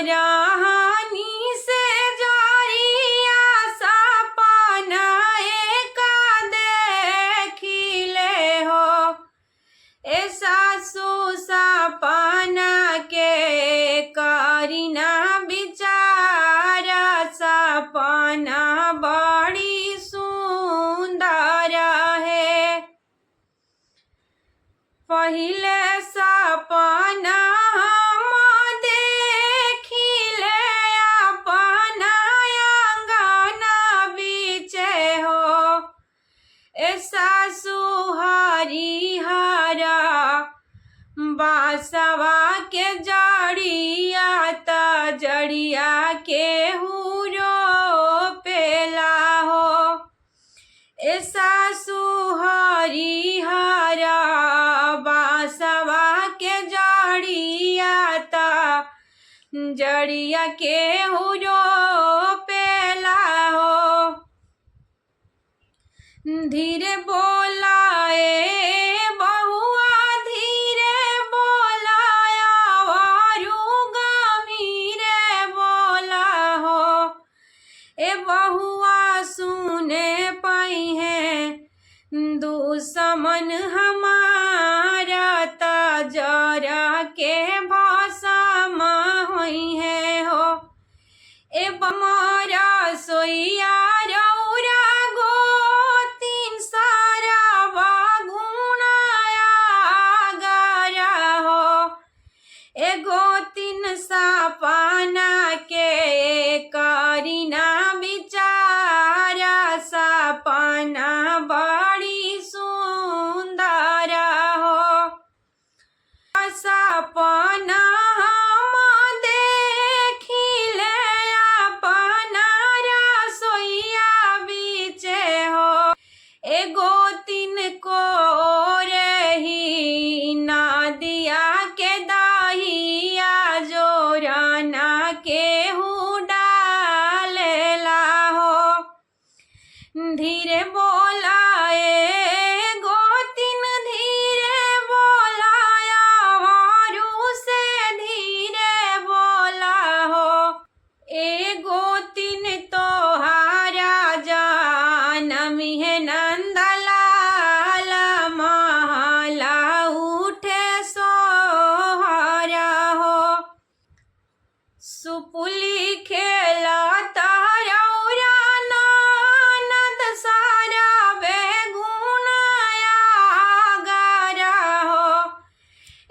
रहनी से जरिया सपना एक देखिले हो। ए सासु सपना के करीना विचार, सपना बड़ी सुंदर है। पहिले सपना हम देखिले अपना अंगना बीचे हो। ए सासु हरिहर बासवा के जड़िया त जड़िया के हुरो पेला हो। ए सासु हरिहर बासवा के जड़िया त जड़िया के हुरो पेला हो। धीरे बोलाए बहुआ धीरे बोलाया वारू गमीरे बोला हो। ए बहुआ सुने पाई है दुश्मन हमारा त जरा के भस्म होई है हो। ए बमारा सोइया रौरा गोतिन सारा बागुनाया गरा हो। ए गोतिन सपना के करीना विचार, सपना बड़ी सुंदर हो। सपना हम देखिले अपना रसोइया बीचे हो। ए गोतिन को रही नदिया के दहिया जोराना के हु डालेला हो। धीरे बोलाए गोतिन धीरे बोलाया वारू से धीरे बोला हो। ए गोतिन तोहारा जानम है नंदलाल महला उठे सोहरा हो। सुपुली खेला तारौरा ननद सारा बेगुनाया गरा हो।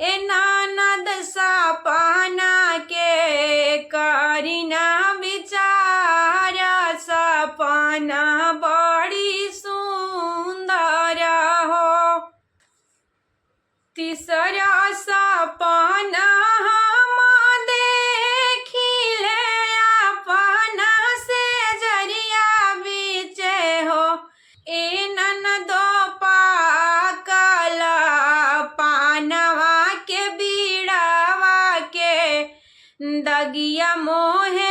ए ननद सपना के करीना विचार, सपना बड़ी सुंदर हो। तीसरा सपना हम देखिले अपना से जरिया बीचे हो। ए ननदो पाकल पानवा के बीड़ावा के दगिया मोहे